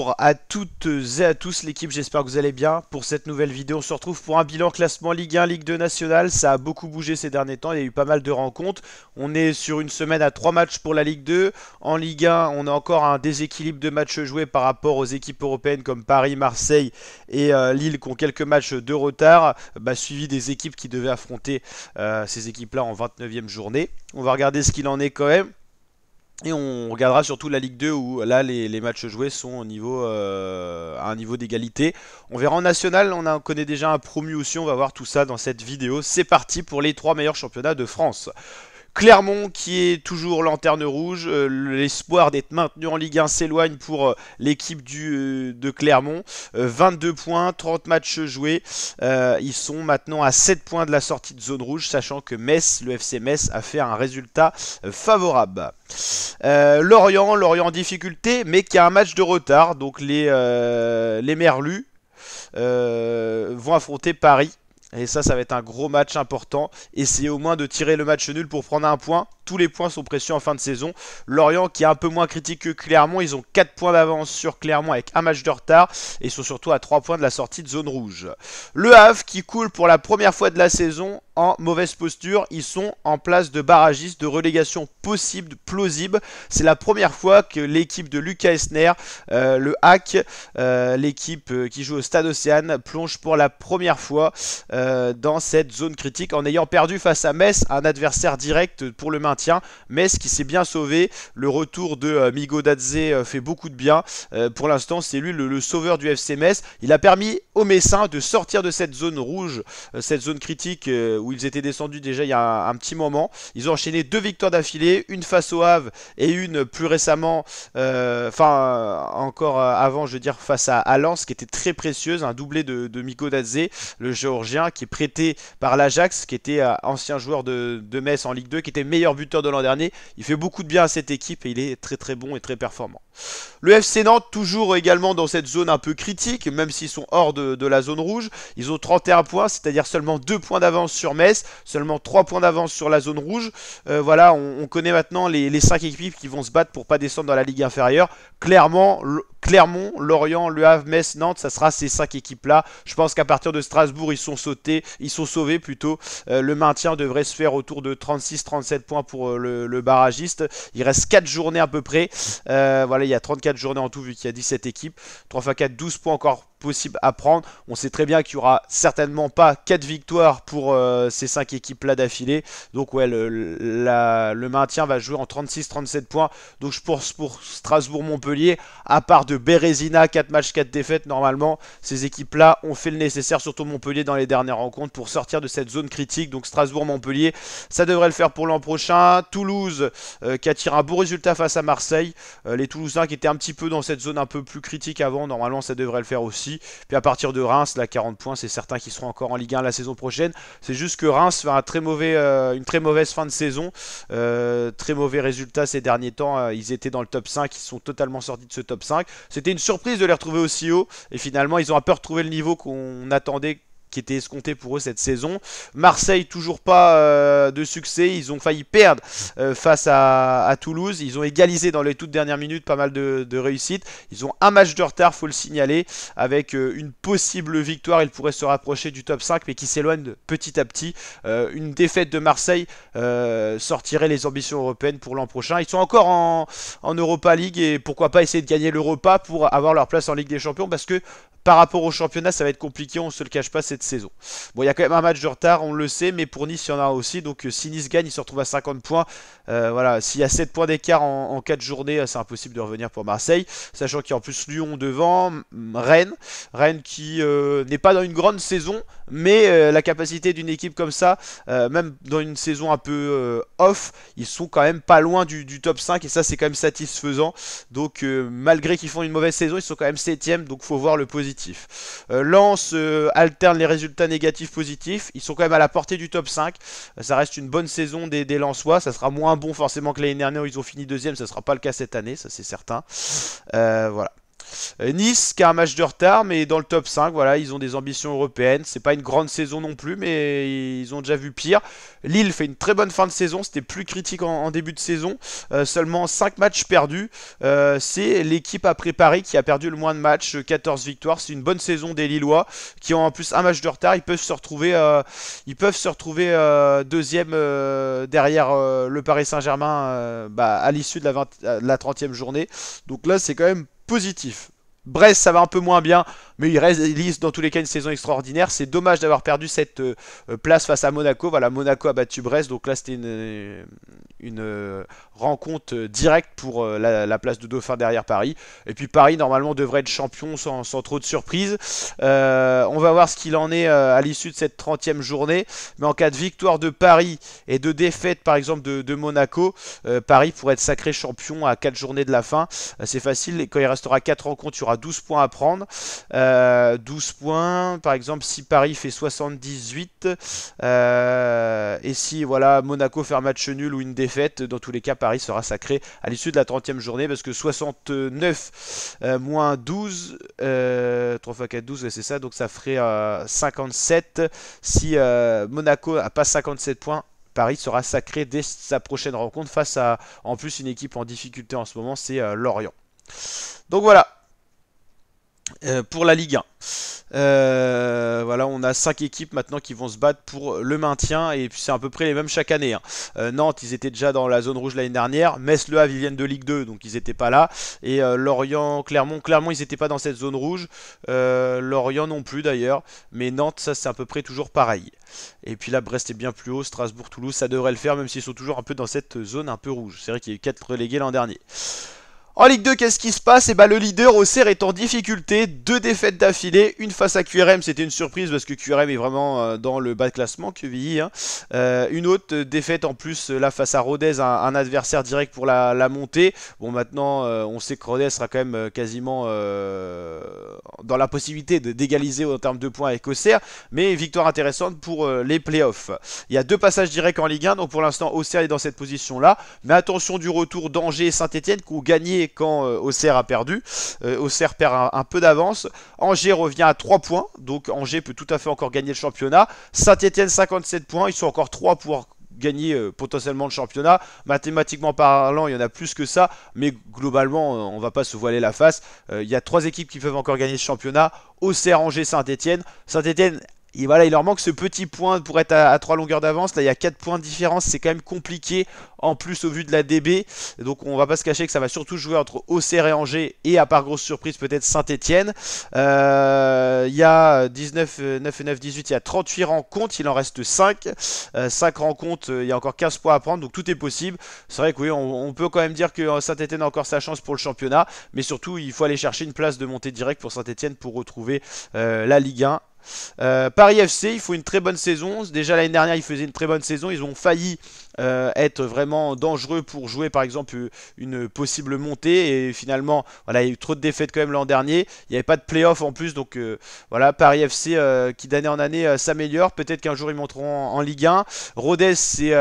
Bonjour à toutes et à tous l'équipe, j'espère que vous allez bien. Pour cette nouvelle vidéo, on se retrouve pour un bilan classement Ligue 1, Ligue 2 nationale. Ça a beaucoup bougé ces derniers temps, il y a eu pas mal de rencontres. On est sur une semaine à 3 matchs pour la Ligue 2. En Ligue 1, on a encore un déséquilibre de matchs joués par rapport aux équipes européennes comme Paris, Marseille et Lille qui ont quelques matchs de retard, suivi des équipes qui devaient affronter ces équipes-là en 29e journée. On va regarder ce qu'il en est quand même. Et on regardera surtout la Ligue 2 où là les matchs joués sont au niveau, à un niveau d'égalité. On verra en national, on connaît déjà un promu aussi, on va voir tout ça dans cette vidéo. C'est parti pour les 3 meilleurs championnats de France. Clermont qui est toujours lanterne rouge, l'espoir d'être maintenu en Ligue 1 s'éloigne pour l'équipe de Clermont, 22 points, 30 matchs joués, ils sont maintenant à 7 points de la sortie de zone rouge, sachant que Metz, le FC Metz a fait un résultat favorable. Lorient en difficulté, mais qui a un match de retard, donc les Merlus vont affronter Paris. Et ça va être un gros match important. Essayez au moins de tirer le match nul pour prendre un point. Tous les points sont précieux en fin de saison. Lorient qui est un peu moins critique que Clermont. Ils ont 4 points d'avance sur Clermont avec un match de retard. Et ils sont surtout à 3 points de la sortie de zone rouge. Le Havre qui coule pour la première fois de la saison en mauvaise posture. Ils sont en place de barragiste, de relégation possible, plausible. C'est la première fois que l'équipe de Lucas Esner, le Hack, l'équipe qui joue au Stade Océane, plonge pour la première fois dans cette zone critique en ayant perdu face à Metz, un adversaire direct pour le maintien. Metz qui s'est bien sauvé, le retour de Migo Dadze fait beaucoup de bien. Pour l'instant c'est lui le sauveur du FC Metz. Il a permis aux Messins de sortir de cette zone rouge, cette zone critique où ils étaient descendus déjà il y a un petit moment. Ils ont enchaîné 2 victoires d'affilée, une face au Havre et une plus récemment, encore avant je veux dire face à Lens qui était très précieuse, un doublé de Migo Dadze, le géorgien qui est prêté par l'Ajax, qui était ancien joueur de Metz en Ligue 2, qui était meilleur buteur de l'an dernier. Il fait beaucoup de bien à cette équipe et il est très très bon et très performant. Le FC Nantes, toujours également dans cette zone un peu critique, même s'ils sont hors de la zone rouge. Ils ont 31 points, c'est-à-dire seulement 2 points d'avance sur Metz, seulement 3 points d'avance sur la zone rouge. Voilà, on connaît maintenant les 5 équipes qui vont se battre pour pas descendre dans la Ligue inférieure. Clermont, Lorient, Le Havre, Metz, Nantes, ça sera ces 5 équipes-là. Je pense qu'à partir de Strasbourg, ils sont sauvés plutôt. Le maintien devrait se faire autour de 36-37 points pour le barragiste. Il reste 4 journées à peu près. Voilà, il y a 34 journées en tout vu qu'il y a 17 équipes. 3 x 4, 12 points encore possible à prendre. On sait très bien qu'il n'y aura certainement pas 4 victoires pour ces 5 équipes-là d'affilée. Donc ouais, le maintien va jouer en 36-37 points. Donc je pense pour Strasbourg-Montpellier, à part de Bérésina, 4 matchs, 4 défaites, normalement, ces équipes-là ont fait le nécessaire, surtout Montpellier dans les dernières rencontres, pour sortir de cette zone critique. Donc Strasbourg-Montpellier, ça devrait le faire pour l'an prochain. Toulouse, qui a tiré un beau résultat face à Marseille. Les Toulousains qui étaient un petit peu dans cette zone un peu plus critique avant, normalement ça devrait le faire aussi. Puis à partir de Reims, là 40 points, c'est certain qu'ils seront encore en Ligue 1 la saison prochaine. C'est juste que Reims fait une très mauvaise fin de saison, très mauvais résultat ces derniers temps. Ils étaient dans le top 5, ils sont totalement sortis de ce top 5. C'était une surprise de les retrouver aussi haut et finalement ils ont un peu retrouvé le niveau qu'on attendait, qui était escompté pour eux cette saison. Marseille, toujours pas de succès. Ils ont failli perdre face à Toulouse. Ils ont égalisé dans les toutes dernières minutes, pas mal de réussite. Ils ont un match de retard, faut le signaler, avec une possible victoire. Ils pourraient se rapprocher du top 5, mais qui s'éloigne petit à petit. Une défaite de Marseille sortirait les ambitions européennes pour l'an prochain. Ils sont encore en Europa League et pourquoi pas essayer de gagner l'Europa pour avoir leur place en Ligue des Champions, parce que par rapport au championnat, ça va être compliqué, on ne se le cache pas cette saison. Bon, il y a quand même un match de retard, on le sait, mais pour Nice, il y en a aussi. Donc si Nice gagne, il se retrouve à 50 points. Voilà, s'il y a 7 points d'écart en 4 journées, c'est impossible de revenir pour Marseille. Sachant qu'il y a en plus Lyon devant, Rennes qui n'est pas dans une grande saison, mais la capacité d'une équipe comme ça, même dans une saison un peu off, ils sont quand même pas loin du top 5 et ça c'est quand même satisfaisant. Donc malgré qu'ils font une mauvaise saison, ils sont quand même 7ème, donc faut voir le positif. Lens alterne les résultats négatifs positifs, ils sont quand même à la portée du top 5. Ça reste une bonne saison des Lensois, ça sera moins bon forcément que l'année dernière où ils ont fini 2ème, ça sera pas le cas cette année, ça c'est certain. Voilà. Nice qui a un match de retard mais dans le top 5, voilà, ils ont des ambitions européennes. C'est pas une grande saison non plus mais ils ont déjà vu pire. Lille fait une très bonne fin de saison, c'était plus critique en début de saison. Seulement 5 matchs perdus. C'est l'équipe après Paris qui a perdu le moins de matchs, 14 victoires. C'est une bonne saison des Lillois qui ont en plus un match de retard. Ils peuvent se retrouver deuxième derrière le Paris Saint-Germain à l'issue de la 30e journée. Donc là c'est quand même positif. Brest, ça va un peu moins bien, mais il réalise dans tous les cas une saison extraordinaire. C'est dommage d'avoir perdu cette place face à Monaco. Voilà, Monaco a battu Brest, donc là c'était une rencontre directe pour la place de Dauphin derrière Paris. Et puis Paris, normalement, devrait être champion sans trop de surprises. On va voir ce qu'il en est à l'issue de cette 30e journée. Mais en cas de victoire de Paris et de défaite, par exemple, de Monaco, Paris pourrait être sacré champion à 4 journées de la fin. C'est facile, quand il restera 4 rencontres, il y aura 12 points à prendre. 12 points, par exemple, si Paris fait 78, et si voilà, Monaco fait un match nul ou une défaite, dans tous les cas, Paris sera sacré à l'issue de la 30e journée, parce que 69 moins 12, 3 x 4, 12, c'est ça, donc ça ferait 57. Si Monaco n'a pas 57 points, Paris sera sacré dès sa prochaine rencontre face à, en plus, une équipe en difficulté en ce moment, c'est Lorient. Donc voilà. Pour la Ligue 1. Voilà, on a 5 équipes maintenant qui vont se battre pour le maintien et puis c'est à peu près les mêmes chaque année. Nantes, ils étaient déjà dans la zone rouge l'année dernière. Metz, Le Havre, ils viennent de Ligue 2, donc ils n'étaient pas là. Et Lorient, Clermont, ils n'étaient pas dans cette zone rouge. Lorient non plus d'ailleurs. Mais Nantes, ça c'est à peu près toujours pareil. Et puis là, Brest est bien plus haut. Strasbourg, Toulouse, ça devrait le faire, même s'ils sont toujours un peu dans cette zone un peu rouge. C'est vrai qu'il y a eu 4 relégués l'an dernier. En Ligue 2, qu'est-ce qui se passe? Le leader, Auxerre, est en difficulté. 2 défaites d'affilée. Une face à QRM, c'était une surprise parce que QRM est vraiment dans le bas de classement, QVI. Une autre défaite en plus, là, face à Rodez, un adversaire direct pour la montée. Bon, maintenant, on sait que Rodez sera quand même quasiment dans la possibilité d'égaliser en termes de points avec Auxerre. Mais victoire intéressante pour les playoffs. Il y a 2 passages directs en Ligue 1, donc pour l'instant, Auxerre est dans cette position-là. Mais attention du retour d'Angers et Saint-Etienne qui ont gagné quand Auxerre a perdu. Auxerre perd un peu d'avance. Angers revient à 3 points. Donc Angers peut tout à fait encore gagner le championnat. Saint-Etienne 57 points. Ils sont encore 3 pour gagner potentiellement le championnat. Mathématiquement parlant, il y en a plus que ça. Mais globalement, on va pas se voiler la face. Il y a 3 équipes qui peuvent encore gagner ce championnat. Auxerre, Angers, Saint-Etienne. Saint-Etienne, et voilà, il leur manque ce petit point pour être à 3 longueurs d'avance. Là, il y a 4 points de différence. C'est quand même compliqué. En plus, au vu de la DB. Donc, on va pas se cacher que ça va surtout jouer entre Auxerre et Angers. Et à part grosse surprise, peut-être Saint-Etienne. Il y a 19, 9 et 9, 18. Il y a 38 rencontres. Il en reste 5. 5 rencontres. Il y a encore 15 points à prendre. Donc, tout est possible. C'est vrai que oui, on peut quand même dire que Saint-Etienne a encore sa chance pour le championnat. Mais surtout, il faut aller chercher une place de montée directe pour Saint-Etienne pour retrouver la Ligue 1. Paris FC, il faut une très bonne saison. Déjà l'année dernière, ils faisaient une très bonne saison. Ils ont failli être vraiment dangereux pour jouer par exemple une possible montée. Et finalement, voilà, il y a eu trop de défaites quand même l'an dernier. Il n'y avait pas de play-off en plus. Donc voilà, Paris FC qui d'année en année s'améliore. Peut-être qu'un jour ils monteront en Ligue 1. Rodez, c'est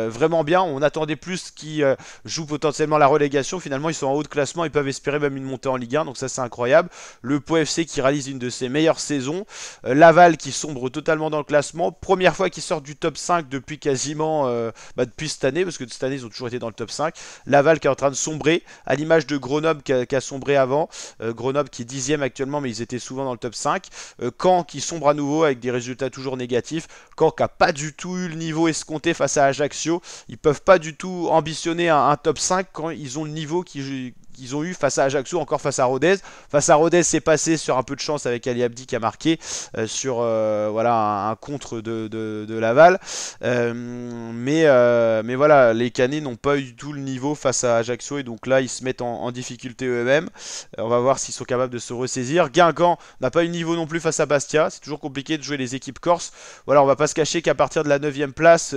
vraiment bien. On attendait plus qu'ils jouent potentiellement la relégation. Finalement, ils sont en haut de classement. Ils peuvent espérer même une montée en Ligue 1. Donc ça, c'est incroyable. Le Pau FC qui réalise une de ses meilleures saisons. Laval qui sombre totalement dans le classement. Première fois qu'ils sortent du top 5 depuis quasiment depuis cette année, parce que cette année ils ont toujours été dans le top 5. Laval qui est en train de sombrer, à l'image de Grenoble qui a sombré avant. Grenoble qui est 10e actuellement, mais ils étaient souvent dans le top 5. Caen qui sombre à nouveau avec des résultats toujours négatifs. Caen qui n'a pas du tout eu le niveau escompté face à Ajaccio. Ils peuvent pas du tout ambitionner un top 5 quand ils ont le niveau qu'ils ont eu face à Ajaccio, encore face à Rodez. Face à Rodez, c'est passé sur un peu de chance avec Ali Abdi qui a marqué sur voilà, un contre de Laval. Mais voilà, les Canets n'ont pas eu du tout le niveau face à Ajaccio et donc là, ils se mettent en difficulté eux-mêmes. On va voir s'ils sont capables de se ressaisir. Guingamp n'a pas eu le niveau non plus face à Bastia. C'est toujours compliqué de jouer les équipes corses. Voilà, on va pas se cacher qu'à partir de la 9e place,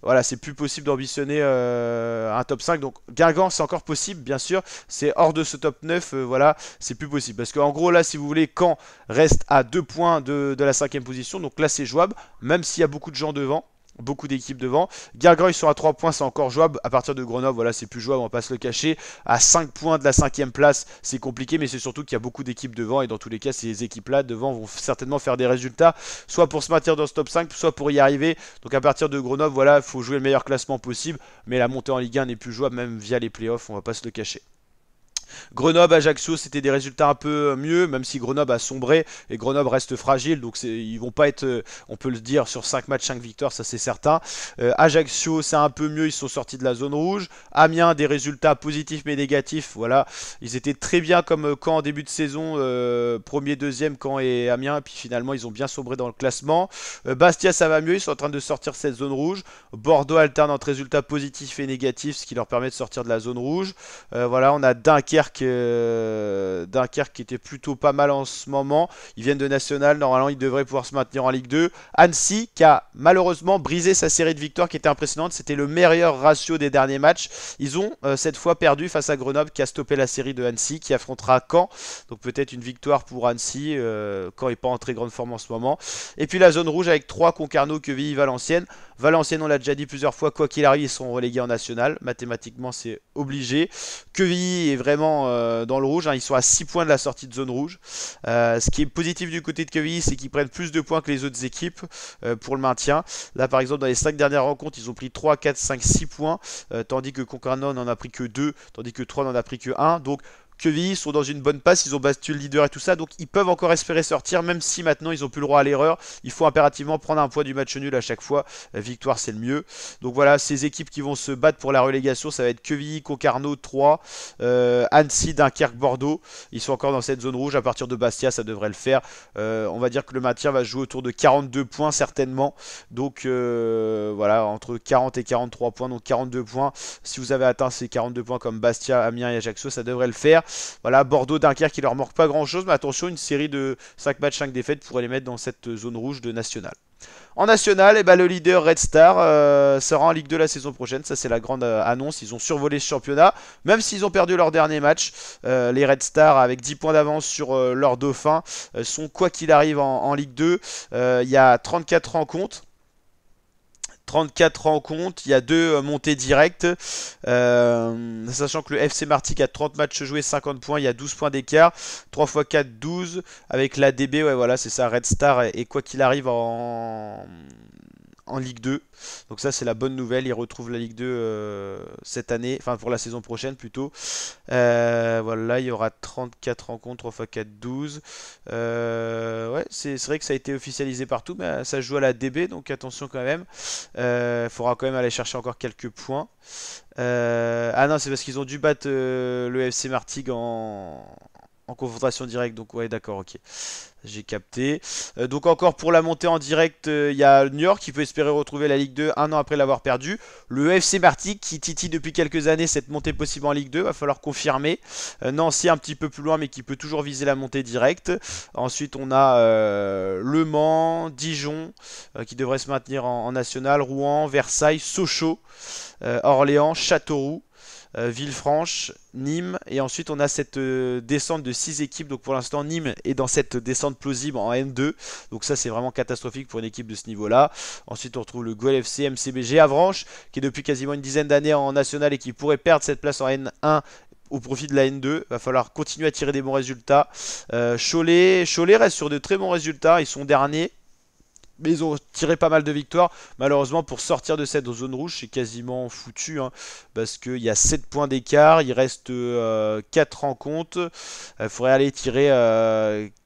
voilà, c'est plus possible d'ambitionner un top 5. Donc Guingamp, c'est encore possible, bien sûr. C'est hors de ce top 9, voilà, c'est plus possible. Parce qu'en gros, là, si vous voulez, Caen reste à 2 points de la 5e position. Donc là, c'est jouable, même s'il y a beaucoup de gens devant. Beaucoup d'équipes devant. Guingamp, ils sont à 3 points, c'est encore jouable. À partir de Grenoble, voilà, c'est plus jouable, on va pas se le cacher. À 5 points de la 5e place, c'est compliqué, mais c'est surtout qu'il y a beaucoup d'équipes devant. Et dans tous les cas, ces équipes-là devant vont certainement faire des résultats, soit pour se maintenir dans ce top 5, soit pour y arriver. Donc à partir de Grenoble, voilà, il faut jouer le meilleur classement possible. Mais la montée en Ligue 1 n'est plus jouable, même via les playoffs, on va pas se le cacher. Grenoble, Ajaccio, c'était des résultats un peu mieux, même si Grenoble a sombré et Grenoble reste fragile, donc ils vont pas être, on peut le dire, sur 5 matchs, 5 victoires, ça c'est certain. Ajaccio, c'est un peu mieux, ils sont sortis de la zone rouge. Amiens, des résultats positifs mais négatifs, voilà. Ils étaient très bien comme Caen en début de saison, premier, deuxième, Caen et Amiens, et puis finalement ils ont bien sombré dans le classement. Bastia, ça va mieux, ils sont en train de sortir cette zone rouge. Bordeaux alterne entre résultats positifs et négatifs, ce qui leur permet de sortir de la zone rouge. Voilà, on a Dunkerque, Dunkerque qui était plutôt pas mal en ce moment. Ils viennent de National, normalement ils devraient pouvoir se maintenir en Ligue 2. Annecy qui a malheureusement brisé sa série de victoires qui était impressionnante. C'était le meilleur ratio des derniers matchs. Ils ont cette fois perdu face à Grenoble qui a stoppé la série de Annecy, qui affrontera Caen. Donc peut-être une victoire pour Annecy. Caen n'est pas en très grande forme en ce moment. Et puis la zone rouge avec 3, Concarneau, Quevilly, Valenciennes. Valenciennes, on l'a déjà dit plusieurs fois, quoi qu'il arrive, ils seront relégués en national. Mathématiquement, c'est obligé. Quevilly est vraiment dans le rouge, hein. Ils sont à 6 points de la sortie de zone rouge. Ce qui est positif du côté de Quevilly, c'est qu'ils prennent plus de points que les autres équipes pour le maintien. Là, par exemple, dans les 5 dernières rencontres, ils ont pris 3, 4, 5, 6 points, tandis que Concarneau n'en a pris que 2, tandis que 3 n'en a pris que 1. Donc, Quevilly sont dans une bonne passe, ils ont battu le leader et tout ça, donc ils peuvent encore espérer sortir, même si maintenant ils n'ont plus le droit à l'erreur. Il faut impérativement prendre un point du match nul à chaque fois. Victoire, c'est le mieux. Donc voilà, ces équipes qui vont se battre pour la relégation, ça va être Quevilly, Concarneau, 3, Annecy, Dunkerque, Bordeaux. Ils sont encore dans cette zone rouge. À partir de Bastia, ça devrait le faire. On va dire que le maintien va se jouer autour de 42 points certainement. Donc voilà, entre 40 et 43 points, donc 42 points. Si vous avez atteint ces 42 points comme Bastia, Amiens et Ajaccio, ça devrait le faire. Voilà, Bordeaux, Dunkerque, il leur manque pas grand chose, mais attention, une série de 5 matchs, 5 défaites pourrait les mettre dans cette zone rouge de national. En national, eh ben, le leader Red Star sera en Ligue 2 la saison prochaine. Ça, c'est la grande annonce. Ils ont survolé ce championnat. Même s'ils ont perdu leur dernier match, les Red Stars, avec 10 points d'avance sur leur dauphin, sont quoi qu'il arrive en Ligue 2. Il y a 34 rencontres. 34 rencontres, il y a 2 montées directes, sachant que le FC Martigues a 30 matchs joués, 50 points, il y a 12 points d'écart, 3 x 4, 12, avec l'ADB, ouais voilà, c'est ça, Red Star, et quoi qu'il arrive en Ligue 2. Donc ça c'est la bonne nouvelle, ils retrouvent la Ligue 2 cette année, enfin pour la saison prochaine plutôt. Voilà, il y aura 34 rencontres, 3 x 4, 12. Ouais, c'est vrai que ça a été officialisé partout, mais ça se joue à la DB, donc attention quand même. Il faudra quand même aller chercher encore quelques points. Ah non, c'est parce qu'ils ont dû battre le FC Martigues en confrontation directe, donc ouais d'accord, ok. J'ai capté. Donc encore pour la montée en direct, il y a New York qui peut espérer retrouver la Ligue 2 un an après l'avoir perdu. Le FC Martigues qui titille depuis quelques années cette montée possible en Ligue 2, va falloir confirmer. Nancy un petit peu plus loin mais qui peut toujours viser la montée directe. Ensuite on a Le Mans, Dijon qui devrait se maintenir en national, Rouen, Versailles, Sochaux, Orléans, Châteauroux. Villefranche, Nîmes, et ensuite on a cette descente de 6 équipes. Donc pour l'instant Nîmes est dans cette descente plausible en N2, donc ça c'est vraiment catastrophique pour une équipe de ce niveau là. Ensuite on retrouve le Goal FC, MCBG, Avranches qui est depuis quasiment une dizaine d'années en national et qui pourrait perdre cette place en N1 au profit de la N2. Va falloir continuer à tirer des bons résultats. Cholet reste sur de très bons résultats, ils sont derniers, mais ils ont tiré pas mal de victoires. Malheureusement, pour sortir de cette zone rouge, c'est quasiment foutu, hein, parce qu'il y a 7 points d'écart. Il reste 4 rencontres. Il faudrait aller tirer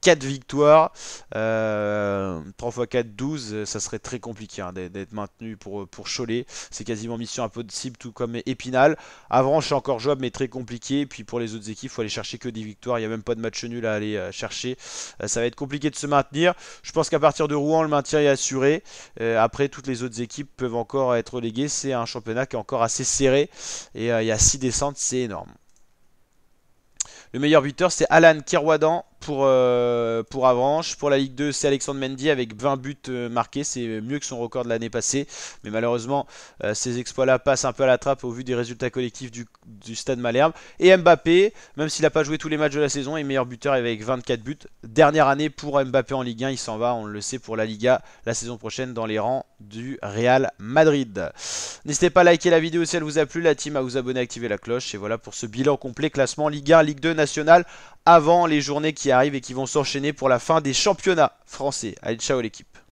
4 victoires. 3 x 4, 12. Ça serait très compliqué hein, d'être maintenu pour Cholet. C'est quasiment mission impossible, tout comme Épinal. Avranches, c'est encore jouable, mais très compliqué. Et puis pour les autres équipes, il faut aller chercher que des victoires. Il n'y a même pas de match nul à aller chercher. Ça va être compliqué de se maintenir. Je pense qu'à partir de Rouen, le maintien est assuré. Après, toutes les autres équipes peuvent encore être reléguées. C'est un championnat qui est encore assez serré. Et il y a 6 descentes, c'est énorme. Le meilleur buteur, c'est Alan Kerouadan. pour Avranches. Pour la Ligue 2, c'est Alexandre Mendy avec 20 buts marqués. C'est mieux que son record de l'année passée. Mais malheureusement, ces exploits-là passent un peu à la trappe au vu des résultats collectifs du Stade Malherbe. Et Mbappé, même s'il n'a pas joué tous les matchs de la saison, est meilleur buteur avec 24 buts. Dernière année pour Mbappé en Ligue 1. Il s'en va, on le sait, pour la Liga la saison prochaine dans les rangs du Real Madrid. N'hésitez pas à liker la vidéo si elle vous a plu, la team à vous abonner, activer la cloche. Et voilà pour ce bilan complet, classement Ligue 1, Ligue 2 nationale, avant les journées qui arrivent et qui vont s'enchaîner pour la fin des championnats français. Allez, ciao l'équipe.